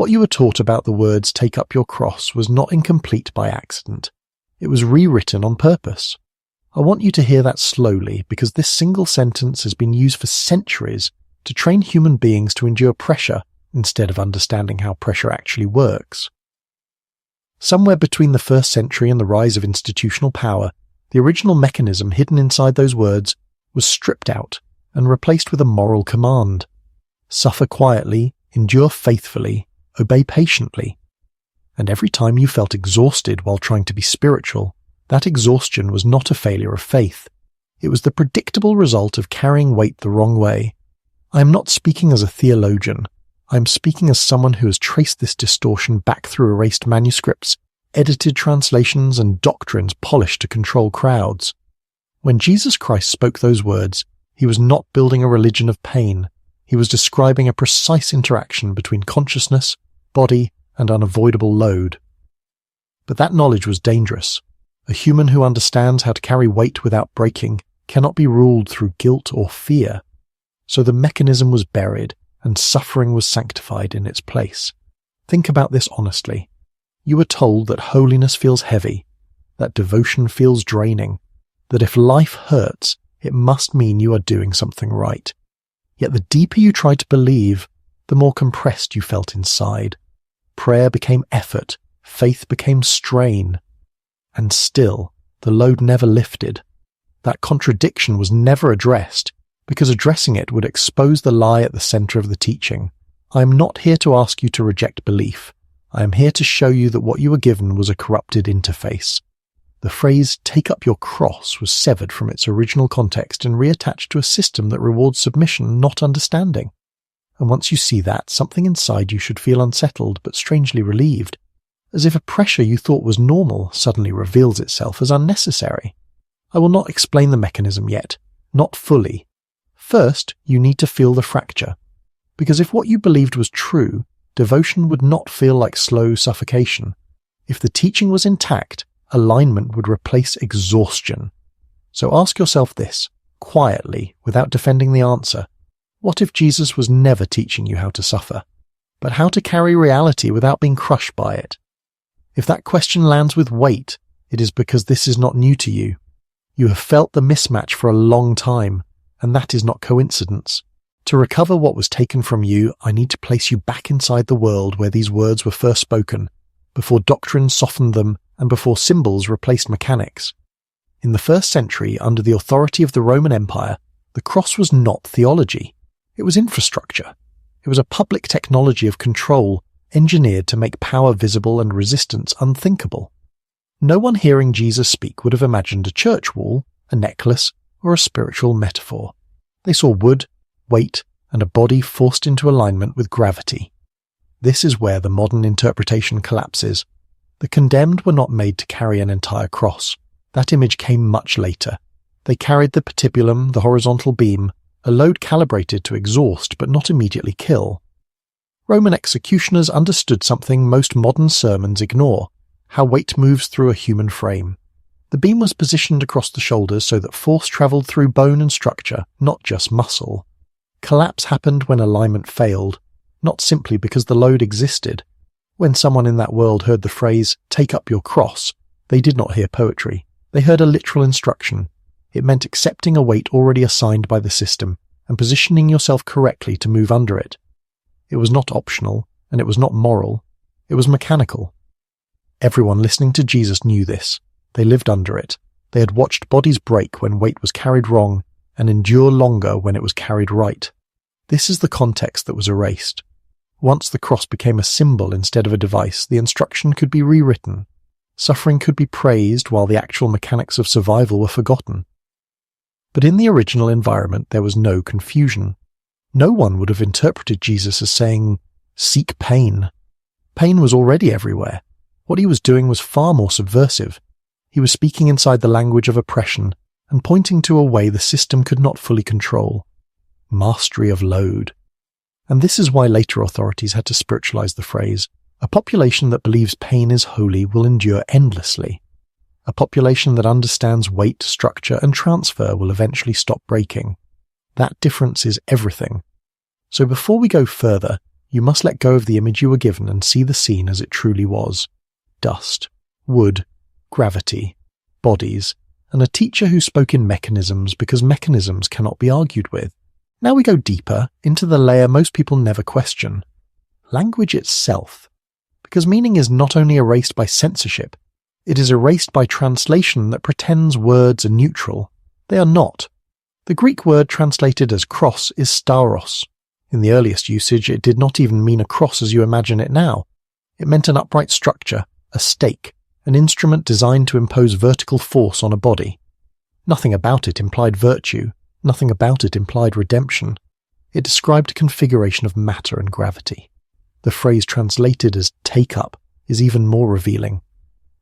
What you were taught about the words "take up your cross" was not incomplete by accident. It was rewritten on purpose. I want you to hear that slowly, because this single sentence has been used for centuries to train human beings to endure pressure instead of understanding how pressure actually works. Somewhere between the 1st century and the rise of institutional power, the original mechanism hidden inside those words was stripped out and replaced with a moral command. Suffer quietly, endure faithfully, obey patiently. And every time you felt exhausted while trying to be spiritual, that exhaustion was not a failure of faith. It was the predictable result of carrying weight the wrong way. I am not speaking as a theologian. I am speaking as someone who has traced this distortion back through erased manuscripts, edited translations, and doctrines polished to control crowds. When Jesus Christ spoke those words, he was not building a religion of pain. He was describing a precise interaction between consciousness, body, and unavoidable load. But that knowledge was dangerous. A human who understands how to carry weight without breaking cannot be ruled through guilt or fear. So the mechanism was buried, and suffering was sanctified in its place. Think about this honestly. You were told that holiness feels heavy, that devotion feels draining, that if life hurts, it must mean you are doing something right. Yet the deeper you tried to believe, the more compressed you felt inside. Prayer became effort, faith became strain. And still, the load never lifted. That contradiction was never addressed, because addressing it would expose the lie at the center of the teaching. I am not here to ask you to reject belief. I am here to show you that what you were given was a corrupted interface. The phrase "take up your cross" was severed from its original context and reattached to a system that rewards submission, not understanding. And once you see that, something inside you should feel unsettled but strangely relieved, as if a pressure you thought was normal suddenly reveals itself as unnecessary. I will not explain the mechanism yet, not fully. First, you need to feel the fracture, because if what you believed was true, devotion would not feel like slow suffocation. If the teaching was intact, alignment would replace exhaustion. So ask yourself this, quietly, without defending the answer. What if Jesus was never teaching you how to suffer, but how to carry reality without being crushed by it? If that question lands with weight, it is because this is not new to you. You have felt the mismatch for a long time, and that is not coincidence. To recover what was taken from you, I need to place you back inside the world where these words were first spoken, before doctrine softened them and before symbols replaced mechanics. In the 1st century, under the authority of the Roman Empire, the cross was not theology. It was infrastructure. It was a public technology of control, engineered to make power visible and resistance unthinkable. No one hearing Jesus speak would have imagined a church wall, a necklace, or a spiritual metaphor. They saw wood, weight, and a body forced into alignment with gravity. This is where the modern interpretation collapses. The condemned were not made to carry an entire cross. That image came much later. They carried the patibulum, the horizontal beam, a load calibrated to exhaust but not immediately kill. Roman executioners understood something most modern sermons ignore: how weight moves through a human frame. The beam was positioned across the shoulders so that force traveled through bone and structure, not just muscle. Collapse happened when alignment failed, not simply because the load existed. When someone in that world heard the phrase, "take up your cross," they did not hear poetry. They heard a literal instruction. It meant accepting a weight already assigned by the system and positioning yourself correctly to move under it. It was not optional, and it was not moral. It was mechanical. Everyone listening to Jesus knew this. They lived under it. They had watched bodies break when weight was carried wrong and endure longer when it was carried right. This is the context that was erased. Once the cross became a symbol instead of a device, the instruction could be rewritten. Suffering could be praised while the actual mechanics of survival were forgotten. But in the original environment there was no confusion. No one would have interpreted Jesus as saying, "Seek pain." Pain was already everywhere. What he was doing was far more subversive. He was speaking inside the language of oppression and pointing to a way the system could not fully control. Mastery of load. And this is why later authorities had to spiritualize the phrase. A population that believes pain is holy will endure endlessly. A population that understands weight, structure, and transfer will eventually stop breaking. That difference is everything. So before we go further, You must let go of the image you were given and see the scene as it truly was. Dust, wood, gravity, bodies, and a teacher who spoke in mechanisms because mechanisms cannot be argued with. Now we go deeper into the layer most people never question. Language itself. Because meaning is not only erased by censorship, it is erased by translation that pretends words are neutral. They are not. The Greek word translated as cross is stauros. In the earliest usage, it did not even mean a cross as you imagine it now. It meant an upright structure, a stake, an instrument designed to impose vertical force on a body. Nothing about it implied virtue. Nothing about it implied redemption. It described a configuration of matter and gravity. The phrase translated as take up is even more revealing.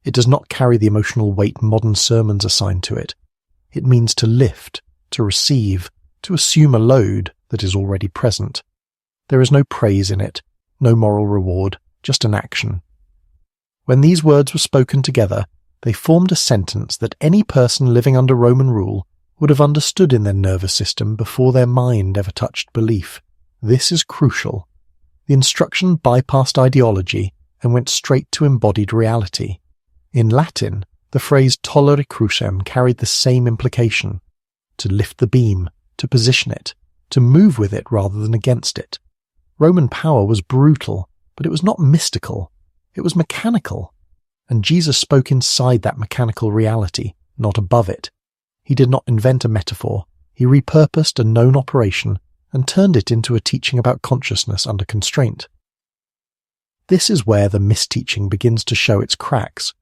It does not carry the emotional weight modern sermons assign to it. It means to lift, to receive, to assume a load that is already present. There is no praise in it, no moral reward, just an action. When these words were spoken together, they formed a sentence that any person living under Roman rule would have understood in their nervous system before their mind ever touched belief. This is crucial. The instruction bypassed ideology and went straight to embodied reality. In Latin, the phrase tollere crucem carried the same implication: to lift the beam, to position it, to move with it rather than against it. Roman power was brutal, but it was not mystical. It was mechanical. And Jesus spoke inside that mechanical reality, not above it. He did not invent a metaphor. He repurposed a known operation and turned it into a teaching about consciousness under constraint. This is where the misteaching begins to show its cracks.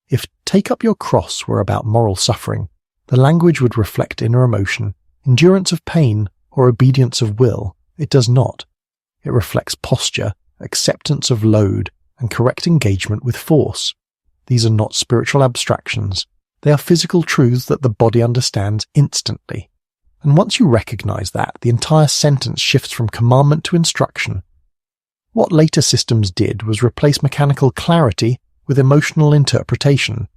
If take up your cross were about moral suffering, the language would reflect inner emotion, endurance of pain, or obedience of will. It does not. It reflects posture, acceptance of load, and correct engagement with force. These are not spiritual abstractions. They are physical truths that the body understands instantly. And once you recognize that, the entire sentence shifts from commandment to instruction. What later systems did was replace mechanical clarity with emotional interpretation.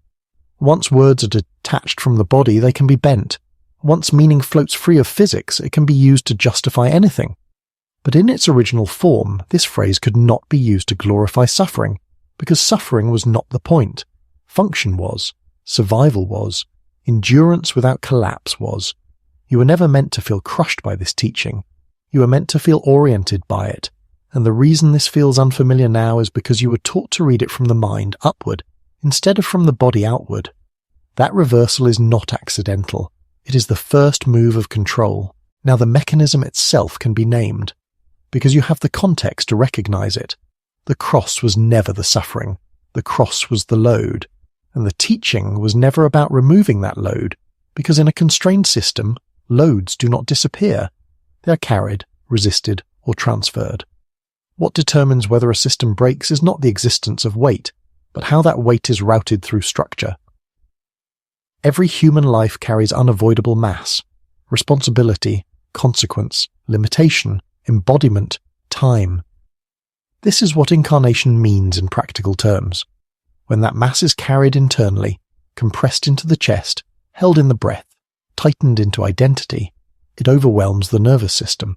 Once words are detached from the body, they can be bent. Once meaning floats free of physics, it can be used to justify anything. But in its original form, this phrase could not be used to glorify suffering, because suffering was not the point. Function was. Survival was. Endurance without collapse was. You were never meant to feel crushed by this teaching. You were meant to feel oriented by it. And the reason this feels unfamiliar now is because you were taught to read it from the mind upward, instead of from the body outward. That reversal is not accidental. It is the first move of control. Now the mechanism itself can be named, because you have the context to recognize it. The cross was never the suffering. The cross was the load. And the teaching was never about removing that load, because in a constrained system, loads do not disappear. They are carried, resisted, or transferred. What determines whether a system breaks is not the existence of weight, but how that weight is routed through structure. Every human life carries unavoidable mass, responsibility, consequence, limitation, embodiment, time. This is what incarnation means in practical terms. When that mass is carried internally, compressed into the chest, held in the breath, tightened into identity, it overwhelms the nervous system.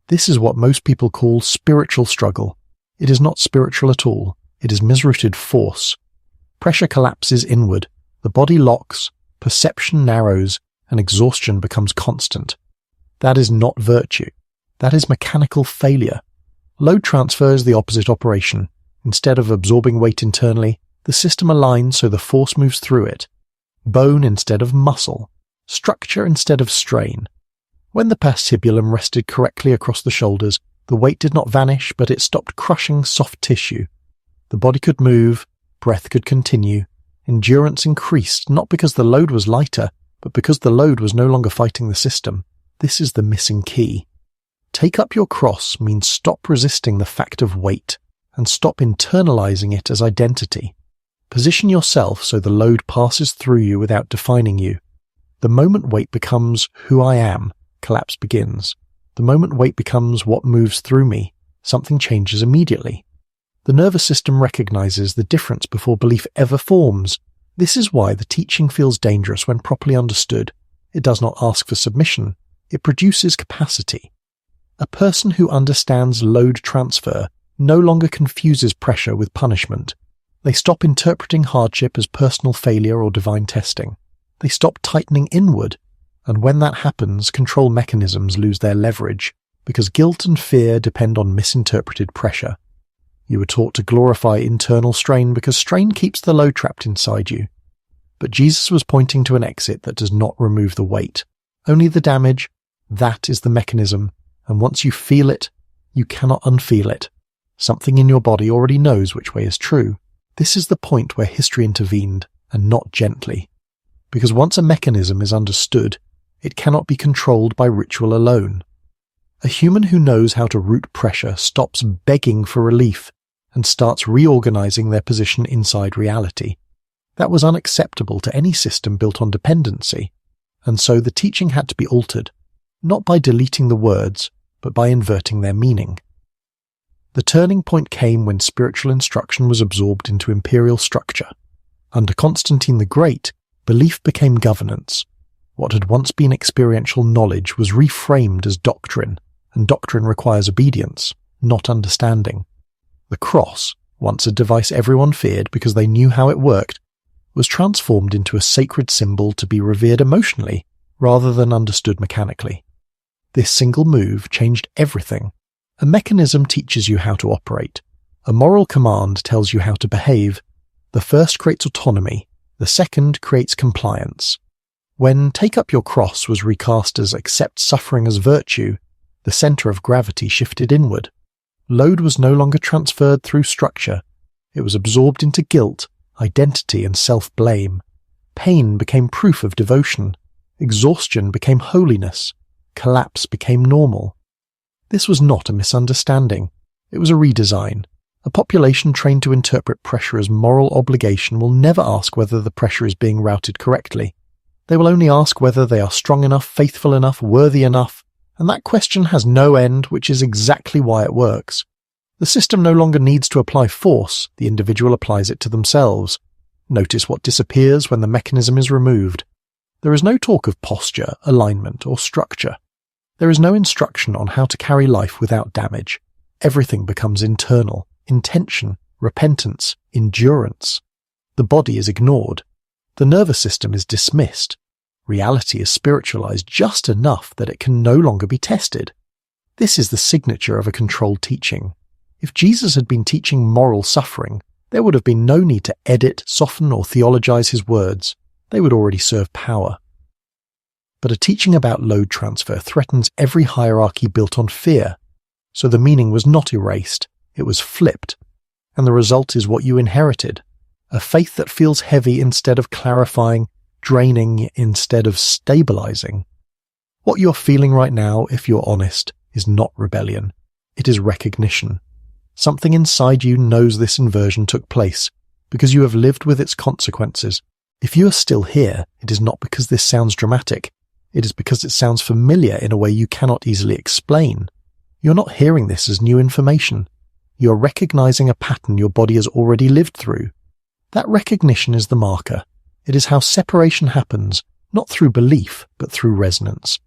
This is what most people call spiritual struggle. It is not spiritual at all. It is misrouted force. Pressure collapses inward, the body locks, perception narrows, and exhaustion becomes constant. That is not virtue. That is mechanical failure. Load transfer is the opposite operation. Instead of absorbing weight internally, the system aligns so the force moves through it. Bone instead of muscle. Structure instead of strain. When the pacibulum rested correctly across the shoulders, the weight did not vanish, but it stopped crushing soft tissue. The body could move, breath could continue, endurance increased not because the load was lighter, but because the load was no longer fighting the system. This is the missing key. Take up your cross means stop resisting the fact of weight, and stop internalizing it as identity. Position yourself so the load passes through you without defining you. The moment weight becomes who I am, collapse begins. The moment weight becomes what moves through me, something changes immediately. The nervous system recognizes the difference before belief ever forms. This is why the teaching feels dangerous when properly understood. It does not ask for submission. It produces capacity. A person who understands load transfer no longer confuses pressure with punishment. They stop interpreting hardship as personal failure or divine testing. They stop tightening inward, and when that happens, control mechanisms lose their leverage, because guilt and fear depend on misinterpreted pressure. You were taught to glorify internal strain because strain keeps the load trapped inside you. But Jesus was pointing to an exit that does not remove the weight, only the damage. That is the mechanism, and once you feel it, you cannot unfeel it. Something in your body already knows which way is true. This is the point where history intervened, and not gently. Because once a mechanism is understood, it cannot be controlled by ritual alone. A human who knows how to root pressure stops begging for relief and starts reorganizing their position inside reality. That was unacceptable to any system built on dependency, and so the teaching had to be altered, not by deleting the words, but by inverting their meaning. The turning point came when spiritual instruction was absorbed into imperial structure. Under Constantine the Great, belief became governance. What had once been experiential knowledge was reframed as doctrine, and doctrine requires obedience, not understanding. The cross, once a device everyone feared because they knew how it worked, was transformed into a sacred symbol to be revered emotionally rather than understood mechanically. This single move changed everything. A mechanism teaches you how to operate. A moral command tells you how to behave. The first creates autonomy. The second creates compliance. When Take Up Your Cross was recast as Accept Suffering as Virtue, the center of gravity shifted inward. Load was no longer transferred through structure. It was absorbed into guilt, identity, and self-blame. Pain became proof of devotion. Exhaustion became holiness. Collapse became normal. This was not a misunderstanding. It was a redesign. A population trained to interpret pressure as moral obligation will never ask whether the pressure is being routed correctly. They will only ask whether they are strong enough, faithful enough, worthy enough, and that question has no end, which is exactly why it works. The system no longer needs to apply force, the individual applies it to themselves. Notice what disappears when the mechanism is removed. There is no talk of posture, alignment, or structure. There is no instruction on how to carry life without damage. Everything becomes internal, intention, repentance, endurance. The body is ignored. The nervous system is dismissed. Reality is spiritualized just enough that it can no longer be tested. This is the signature of a controlled teaching. If Jesus had been teaching moral suffering, there would have been no need to edit, soften, or theologize his words. They would already serve power. But a teaching about load transfer threatens every hierarchy built on fear. So the meaning was not erased, it was flipped. And the result is what you inherited. A faith that feels heavy instead of clarifying, draining instead of stabilizing. What you're feeling right now, if you're honest, is not rebellion. It is recognition. Something inside you knows this inversion took place, because you have lived with its consequences. If you are still here, it is not because this sounds dramatic. It is because it sounds familiar in a way you cannot easily explain. You're not hearing this as new information. You're recognizing a pattern your body has already lived through. That recognition is the marker. It is how separation happens, not through belief, but through resonance.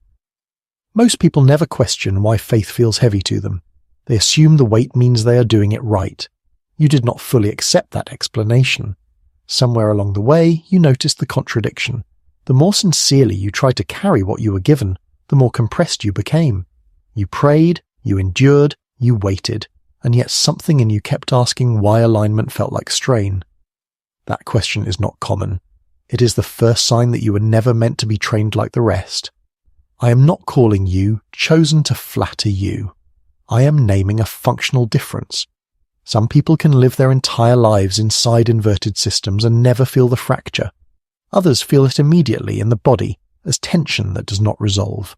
Most people never question why faith feels heavy to them. They assume the weight means they are doing it right. You did not fully accept that explanation. Somewhere along the way, you noticed the contradiction. The more sincerely you tried to carry what you were given, the more compressed you became. You prayed, you endured, you waited, and yet something in you kept asking why alignment felt like strain. That question is not common. It is the first sign that you were never meant to be trained like the rest. I am not calling you chosen to flatter you. I am naming a functional difference. Some people can live their entire lives inside inverted systems and never feel the fracture. Others feel it immediately in the body as tension that does not resolve.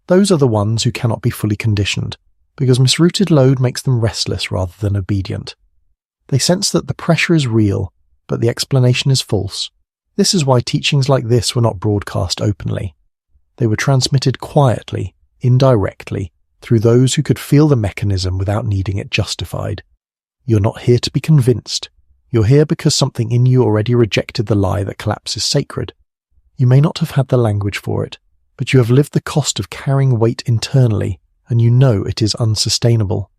Those are the ones who cannot be fully conditioned, because misrouted load makes them restless rather than obedient. They sense that the pressure is real, but the explanation is false. This is why teachings like this were not broadcast openly. They were transmitted quietly, indirectly, through those who could feel the mechanism without needing it justified. You're not here to be convinced. You're here because something in you already rejected the lie that collapse is sacred. You may not have had the language for it, but you have lived the cost of carrying weight internally, and you know it is unsustainable.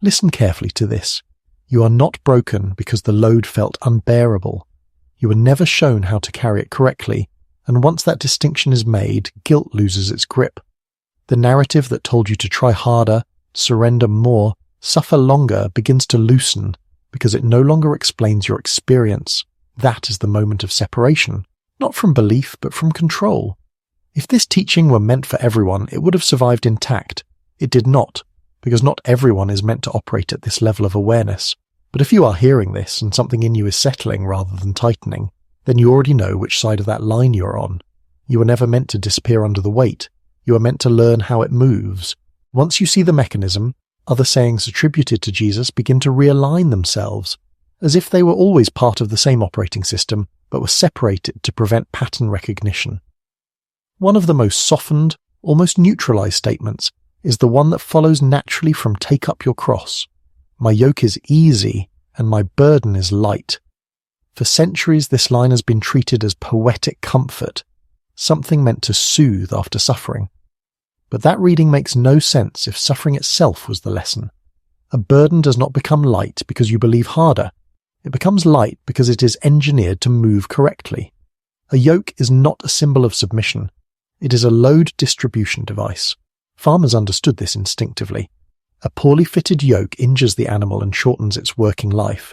Listen carefully to this. You are not broken because the load felt unbearable. You were never shown how to carry it correctly, and once that distinction is made, guilt loses its grip. The narrative that told you to try harder, surrender more, suffer longer begins to loosen because it no longer explains your experience. That is the moment of separation, not from belief but from control. If this teaching were meant for everyone, it would have survived intact. It did not, because not everyone is meant to operate at this level of awareness. But if you are hearing this and something in you is settling rather than tightening, then you already know which side of that line you're on. You were never meant to disappear under the weight. You are meant to learn how it moves. Once you see the mechanism, other sayings attributed to Jesus begin to realign themselves, as if they were always part of the same operating system, but were separated to prevent pattern recognition. One of the most softened, almost neutralized statements is the one that follows naturally from "Take up your cross." My yoke is easy and my burden is light. For centuries, this line has been treated as poetic comfort, something meant to soothe after suffering. But that reading makes no sense if suffering itself was the lesson. A burden does not become light because you believe harder. It becomes light because it is engineered to move correctly. A yoke is not a symbol of submission. It is a load distribution device. Farmers understood this instinctively. A poorly fitted yoke injures the animal and shortens its working life.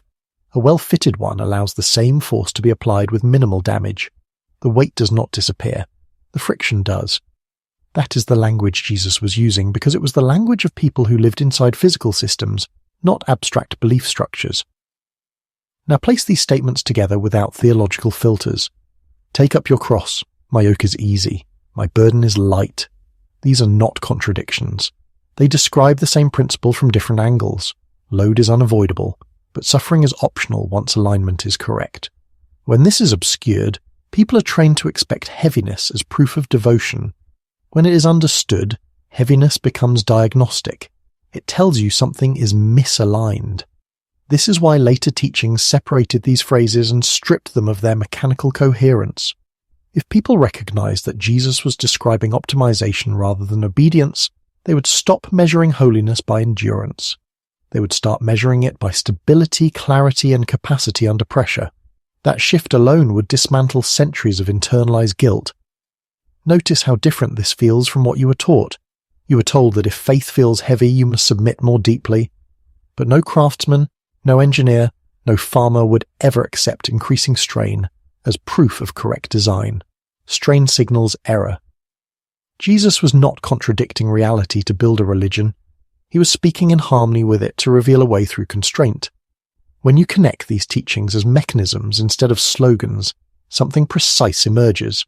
A well-fitted one allows the same force to be applied with minimal damage. The weight does not disappear. The friction does. That is the language Jesus was using because it was the language of people who lived inside physical systems, not abstract belief structures. Now place these statements together without theological filters. Take up your cross. My yoke is easy. My burden is light. These are not contradictions. They describe the same principle from different angles. Load is unavoidable, but suffering is optional once alignment is correct. When this is obscured, people are trained to expect heaviness as proof of devotion. When it is understood, heaviness becomes diagnostic. It tells you something is misaligned. This is why later teachings separated these phrases and stripped them of their mechanical coherence. If people recognized that Jesus was describing optimization rather than obedience, they would stop measuring holiness by endurance. They would start measuring it by stability, clarity, and capacity under pressure. That shift alone would dismantle centuries of internalized guilt. Notice how different this feels from what you were taught. You were told that if faith feels heavy, you must submit more deeply. But no craftsman, no engineer, no farmer would ever accept increasing strain as proof of correct design. Strain signals error. Jesus was not contradicting reality to build a religion. He was speaking in harmony with it to reveal a way through constraint. When you connect these teachings as mechanisms instead of slogans, something precise emerges.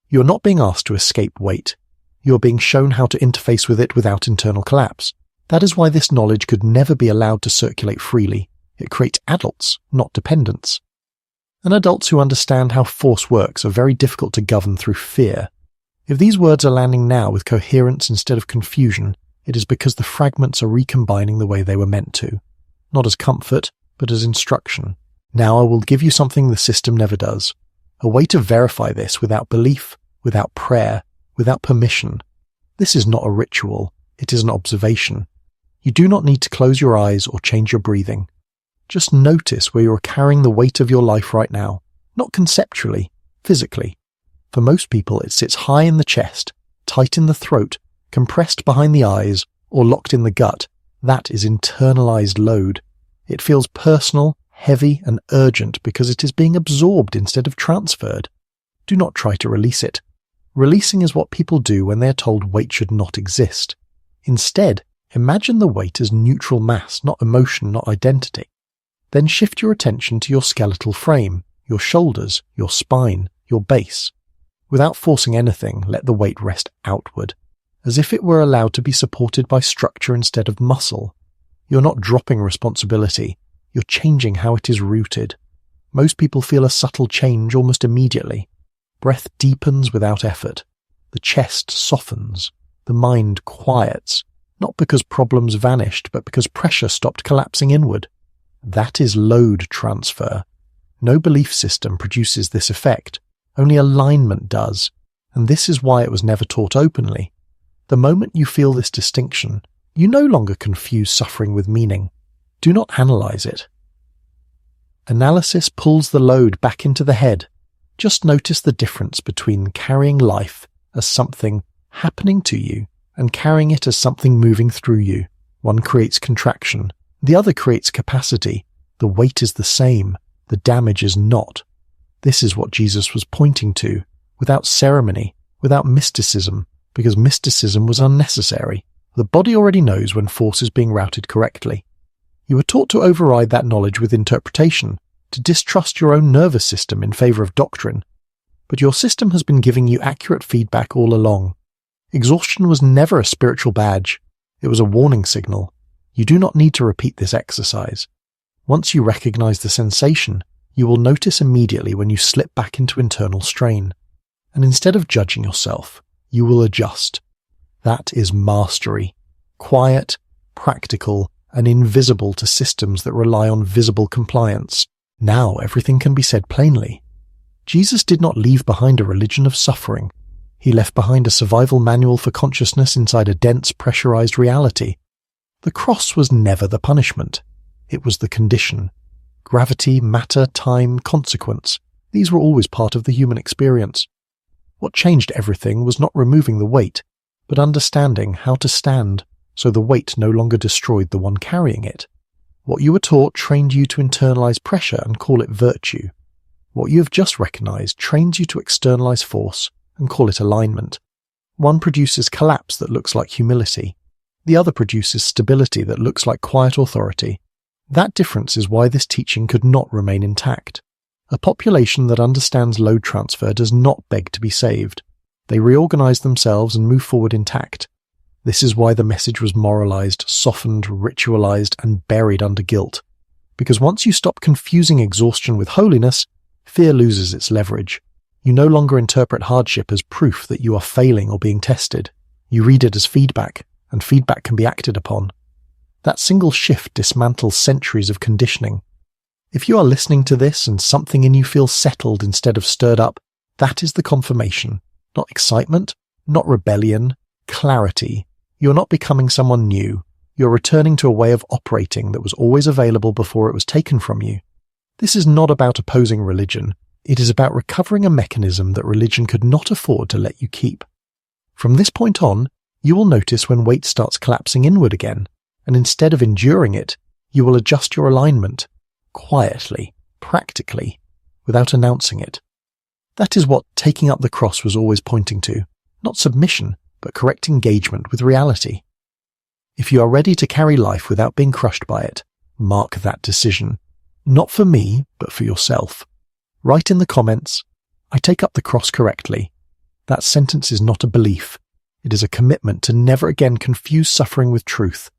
You are not being asked to escape weight. You are being shown how to interface with it without internal collapse. That is why this knowledge could never be allowed to circulate freely. It creates adults, not dependents. And adults who understand how force works are very difficult to govern through fear. If these words are landing now with coherence instead of confusion, it is because the fragments are recombining the way they were meant to. Not as comfort, but as instruction. Now I will give you something the system never does. A way to verify this without belief, without prayer, without permission. This is not a ritual. It is an observation. You do not need to close your eyes or change your breathing. Just notice where you are carrying the weight of your life right now, not conceptually, physically. For most people, it sits high in the chest, tight in the throat, compressed behind the eyes, or locked in the gut. That is internalized load. It feels personal, heavy, and urgent because it is being absorbed instead of transferred. Do not try to release it. Releasing is what people do when they are told weight should not exist. Instead, imagine the weight as neutral mass, not emotion, not identity. Then shift your attention to your skeletal frame, your shoulders, your spine, your base. Without forcing anything, let the weight rest outward, as if it were allowed to be supported by structure instead of muscle. You're not dropping responsibility, you're changing how it is rooted. Most people feel a subtle change almost immediately. Breath deepens without effort. The chest softens. The mind quiets, not because problems vanished, but because pressure stopped collapsing inward. That is load transfer. No belief system produces this effect. Only alignment does, and this is why it was never taught openly. The moment you feel this distinction, you no longer confuse suffering with meaning. Do not analyze it. Analysis pulls the load back into the head. Just notice the difference between carrying life as something happening to you and carrying it as something moving through you. One creates contraction, the other creates capacity. The weight is the same, the damage is not. This is what Jesus was pointing to, without ceremony, without mysticism, because mysticism was unnecessary. The body already knows when force is being routed correctly. You were taught to override that knowledge with interpretation, to distrust your own nervous system in favor of doctrine. But your system has been giving you accurate feedback all along. Exhaustion was never a spiritual badge. It was a warning signal. You do not need to repeat this exercise. Once you recognize the sensation, you will notice immediately when you slip back into internal strain. And instead of judging yourself, you will adjust. That is mastery. Quiet, practical, and invisible to systems that rely on visible compliance. Now everything can be said plainly. Jesus did not leave behind a religion of suffering. He left behind a survival manual for consciousness inside a dense, pressurized reality. The cross was never the punishment. It was the condition. Gravity, matter, time, consequence. These were always part of the human experience. What changed everything was not removing the weight, but understanding how to stand so the weight no longer destroyed the one carrying it. What you were taught trained you to internalize pressure and call it virtue. What you have just recognized trains you to externalize force and call it alignment. One produces collapse that looks like humility. The other produces stability that looks like quiet authority. That difference is why this teaching could not remain intact. A population that understands load transfer does not beg to be saved. They reorganize themselves and move forward intact. This is why the message was moralized, softened, ritualized, and buried under guilt. Because once you stop confusing exhaustion with holiness, fear loses its leverage. You no longer interpret hardship as proof that you are failing or being tested. You read it as feedback, and feedback can be acted upon. That single shift dismantles centuries of conditioning. If you are listening to this and something in you feels settled instead of stirred up, that is the confirmation. Not excitement, not rebellion, clarity. You're not becoming someone new. You're returning to a way of operating that was always available before it was taken from you. This is not about opposing religion. It is about recovering a mechanism that religion could not afford to let you keep. From this point on, you will notice when weight starts collapsing inward again, and instead of enduring it, you will adjust your alignment, quietly, practically, without announcing it. That is what taking up the cross was always pointing to, not submission, but correct engagement with reality. If you are ready to carry life without being crushed by it, mark that decision. Not for me, but for yourself. Write in the comments, "I take up the cross correctly." That sentence is not a belief. It is a commitment to never again confuse suffering with truth,